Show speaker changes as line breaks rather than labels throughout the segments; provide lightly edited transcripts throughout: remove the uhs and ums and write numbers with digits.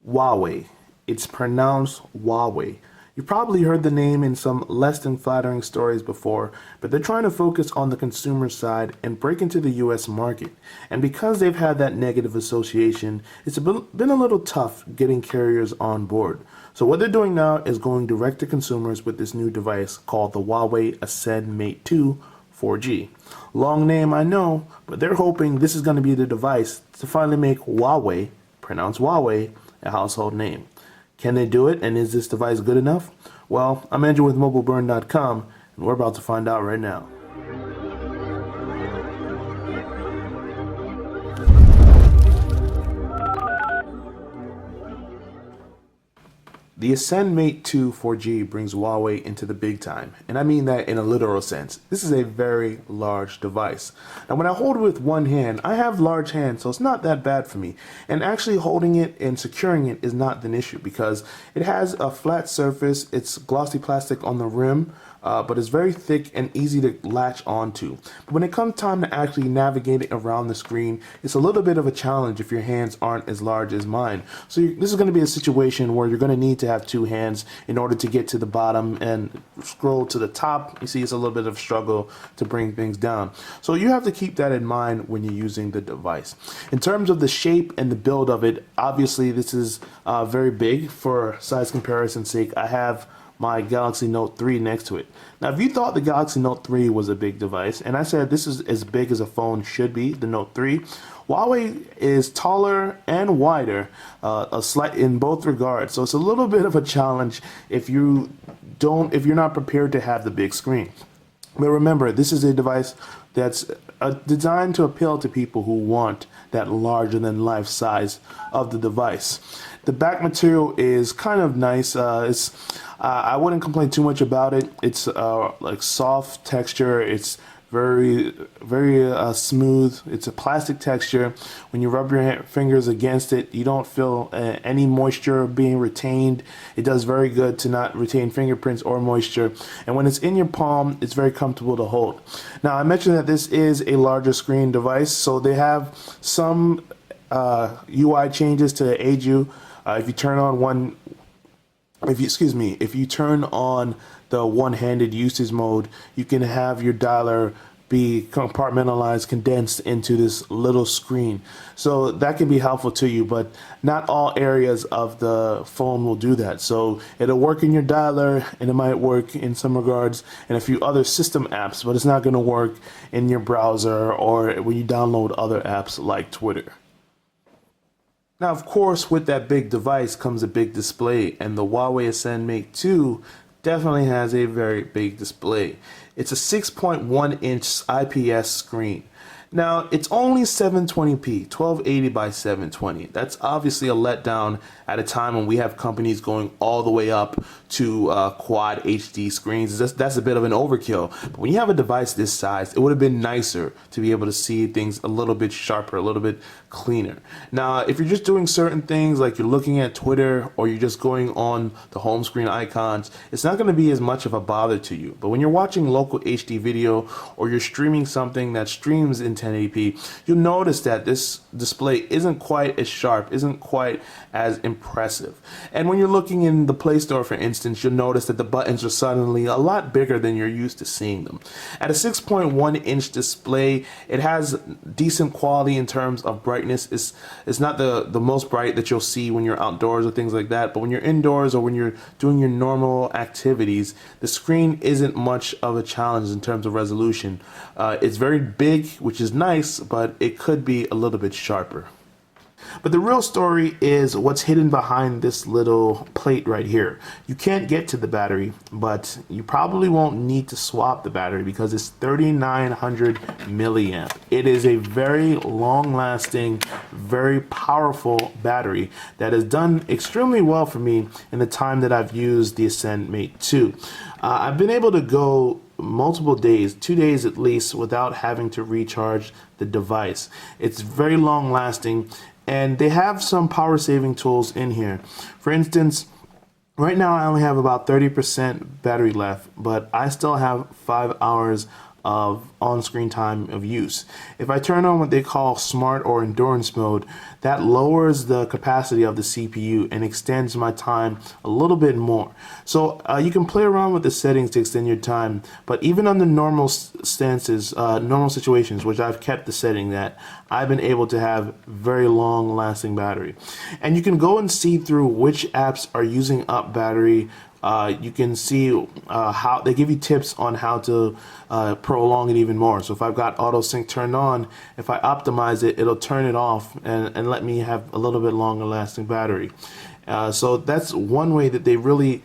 Huawei. It's pronounced Huawei. You've probably heard the name in some less than flattering stories before, but they're trying to focus on the consumer side and break into the US market. And because they've had that negative association, it's been a little tough getting carriers on board. So what they're doing now is going direct to consumers with this new device called the Huawei Ascend Mate 2 4G. Long name, I know, but they're hoping this is going to be the device to finally make Huawei, pronounced Huawei, a household name. Can they do it, and is this device good enough? Well, I'm Andrew with mobileburn.com, and we're about to find out right now. The Ascend Mate 2 4G brings Huawei into the big time, and I mean that in a literal sense. This is a very large device. Now when I hold it with one hand, I have large hands, so it's not that bad for me. And actually holding it and securing it is not an issue because it has a flat surface, it's glossy plastic on the rim, but it's very thick and easy to latch onto. But when it comes time to actually navigate it around the screen, it's a little bit of a challenge if your hands aren't as large as mine. So this is going to be a situation where you're going to need to have two hands in order to get to the bottom and scroll to the top. You see it's a little bit of a struggle to bring things down. So you have to keep that in mind when you're using the device. In terms of the shape and the build of it, obviously this is very big. For size comparison's sake, I have my Galaxy Note 3 next to it. Now, if you thought the Galaxy Note 3 was a big device, and I said this is as big as a phone should be, the Note 3, Huawei is taller and wider, in both regards. So it's a little bit of a challenge if you're not prepared to have the big screen. But remember, this is a device that's designed to appeal to people who want that larger than life size of the device. The back material is kind of nice. I wouldn't complain too much about it. It's like soft texture. It's very smooth. It's a plastic texture. When you rub your fingers against it, you don't feel any moisture being retained. It does very good to not retain fingerprints or moisture. And when it's in your palm, it's very comfortable to hold. Now, I mentioned that this is a larger screen device, so they have some UI changes to aid you. If you turn on the one-handed usage mode, you can have your dialer be compartmentalized, condensed into this little screen. So that can be helpful to you, but not all areas of the phone will do that. So it'll work in your dialer, and it might work in some regards in a few other system apps, but it's not going to work in your browser or when you download other apps like Twitter. Now, of course, with that big device comes a big display, and the Huawei Ascend Mate 2 definitely has a very big display. It's a 6.1-inch IPS screen. Now, it's only 720p, 1280 by 720. That's obviously a letdown at a time when we have companies going all the way up to quad HD screens. That's a bit of an overkill. But when you have a device this size, it would have been nicer to be able to see things a little bit sharper, a little bit cleaner. Now, if you're just doing certain things like you're looking at Twitter or you're just going on the home screen icons, it's not going to be as much of a bother to you. But when you're watching local HD video or you're streaming something that streams in 1080p, you'll notice that this display isn't quite as sharp, isn't quite as impressive. And when you're looking in the Play Store, for instance, you'll notice that the buttons are suddenly a lot bigger than you're used to seeing them. At a 6.1-inch display, it has decent quality in terms of brightness. It's not the most bright that you'll see when you're outdoors or things like that, but when you're indoors or when you're doing your normal activities, the screen isn't much of a challenge in terms of resolution. It's very big, which is nice, but it could be a little bit sharper. But the real story is what's hidden behind this little plate right here. You can't get to the battery, but you probably won't need to swap the battery because it's 3900 milliamp. It is a very long-lasting, very powerful battery that has done extremely well for me in the time that I've used the Ascend Mate 2. I've been able to go multiple days, 2 days at least, without having to recharge the device. It's very long lasting, and they have some power saving tools in here. For instance, right now I only have about 30% battery left, but I still have 5 hours of on-screen time of use. If I turn on what they call smart or endurance mode, that lowers the capacity of the CPU and extends my time a little bit more. So you can play around with the settings to extend your time, but even under normal normal situations, which I've kept the setting that, I've been able to have very long lasting battery. And you can go and see through which apps are using up battery. You can see how they give you tips on how to prolong it even more. So if I've got auto sync turned on, if I optimize it, it'll turn it off and let me have a little bit longer lasting battery. So that's one way that they really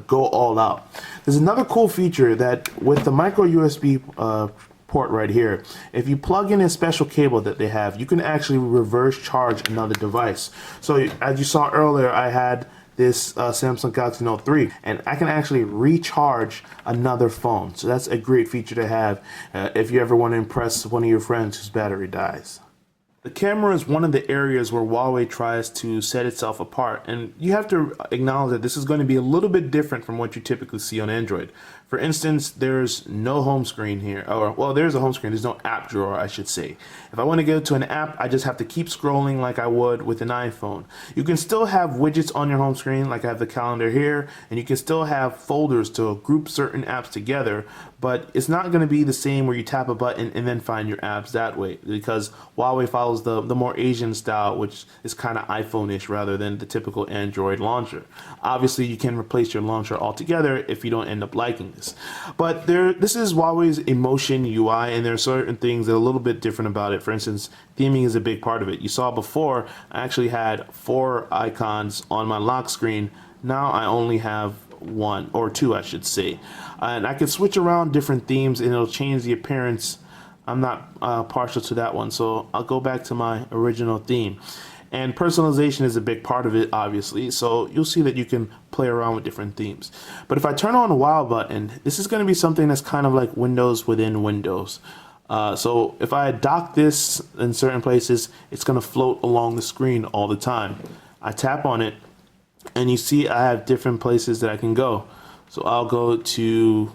go all out. There's another cool feature that with the micro USB port right here, if you plug in a special cable that they have, you can actually reverse charge another device. So as you saw earlier, I had this Samsung Galaxy Note 3, and I can actually recharge another phone. So that's a great feature to have if you ever want to impress one of your friends whose battery dies. The camera is one of the areas where Huawei tries to set itself apart, and you have to acknowledge that this is going to be a little bit different from what you typically see on Android. For instance, there's no home screen here, or well, there's a home screen, there's no app drawer, I should say. If I want to go to an app, I just have to keep scrolling like I would with an iPhone. You can still have widgets on your home screen, like I have the calendar here, and you can still have folders to group certain apps together, but it's not going to be the same where you tap a button and then find your apps that way, because Huawei follows the more Asian style, which is kind of iPhone-ish rather than the typical Android launcher. Obviously, you can replace your launcher altogether if you don't end up liking this. But this is Huawei's Emotion UI, and there are certain things that are a little bit different about it. For instance, theming is a big part of it. You saw before, I actually had 4 icons on my lock screen. Now I only have 1 or 2, I should say. And I can switch around different themes and it'll change the appearance. I'm not partial to that one, so I'll go back to my original theme. And personalization is a big part of it, obviously, so you'll see that you can play around with different themes. But if I turn on the Wow button, this is going to be something that's kind of like Windows within Windows. So if I dock this in certain places, it's going to float along the screen all the time. I tap on it, and you see I have different places that I can go. So I'll go to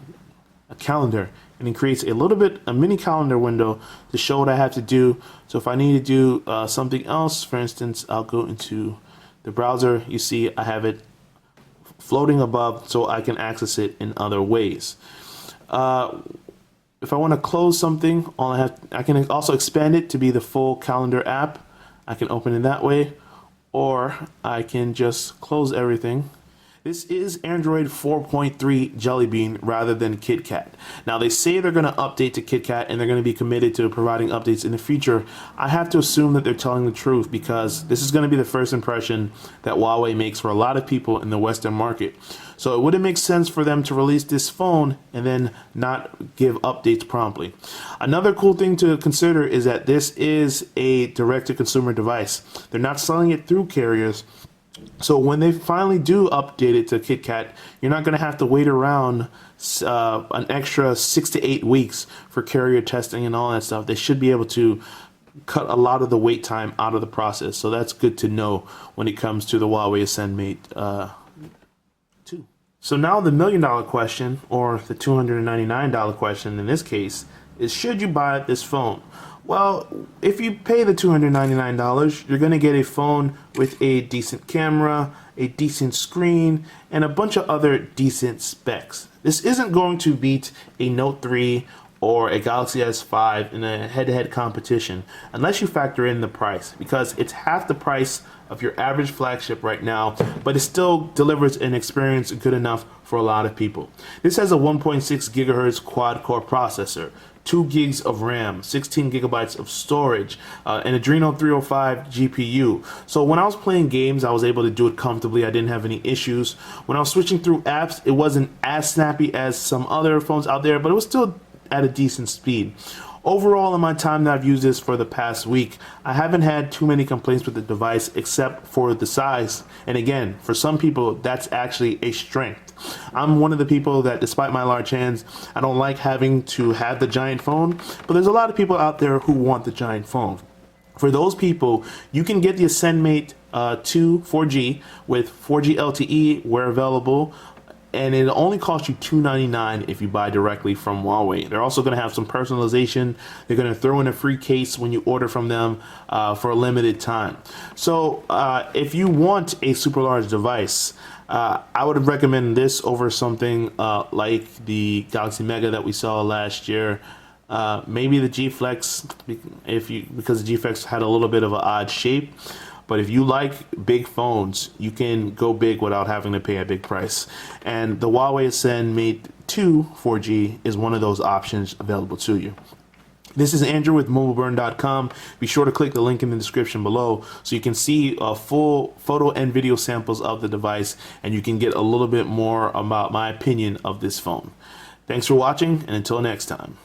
a calendar, and it creates a mini calendar window to show what I have to do. So if I need to do something else, for instance, I'll go into the browser. You see I have it floating above so I can access it in other ways. If I want to close something, I can also expand it to be the full calendar app. I can open it that way, or I can just close everything. This is Android 4.3 Jelly Bean rather than KitKat. Now they say they're going to update to KitKat and they're going to be committed to providing updates in the future. I have to assume that they're telling the truth because this is going to be the first impression that Huawei makes for a lot of people in the Western market. So it wouldn't make sense for them to release this phone and then not give updates promptly. Another cool thing to consider is that this is a direct-to-consumer device. They're not selling it through carriers. So when they finally do update it to KitKat, you're not going to have to wait around an extra 6 to 8 weeks for carrier testing and all that stuff. They should be able to cut a lot of the wait time out of the process. So that's good to know when it comes to the Huawei AscendMate 2. So now the $1 million question, or the $299 question in this case, is should you buy this phone? Well, if you pay the $299, you're going to get a phone with a decent camera, a decent screen, and a bunch of other decent specs. This isn't going to beat a Note 3 or a Galaxy S5 in a head-to-head competition unless you factor in the price, because it's half the price of your average flagship right now, but it still delivers an experience good enough for a lot of people. This has a 1.6 gigahertz quad-core processor, 2 gigs of RAM, 16 gigabytes of storage, an Adreno 305 GPU. So when I was playing games, I was able to do it comfortably. I didn't have any issues. When I was switching through apps, it wasn't as snappy as some other phones out there, but it was still at a decent speed. Overall, in my time that I've used this for the past week, I haven't had too many complaints with the device except for the size. And again, for some people, that's actually a strength. I'm one of the people that, despite my large hands, I don't like having to have the giant phone, but there's a lot of people out there who want the giant phone. For those people, you can get the AscendMate 2 4G with 4G LTE where available, and it only costs you $299 if you buy directly from Huawei. They're also going to have some personalization. They're going to throw in a free case when you order from them for a limited time. So if you want a super large device, I would recommend this over something like the Galaxy Mega that we saw last year. Maybe the G Flex, because the G Flex had a little bit of an odd shape. But if you like big phones, you can go big without having to pay a big price. And the Huawei Ascend Mate 2 4G is one of those options available to you. This is Andrew with mobileburn.com. Be sure to click the link in the description below so you can see full photo and video samples of the device, and you can get a little bit more about my opinion of this phone. Thanks for watching, and until next time.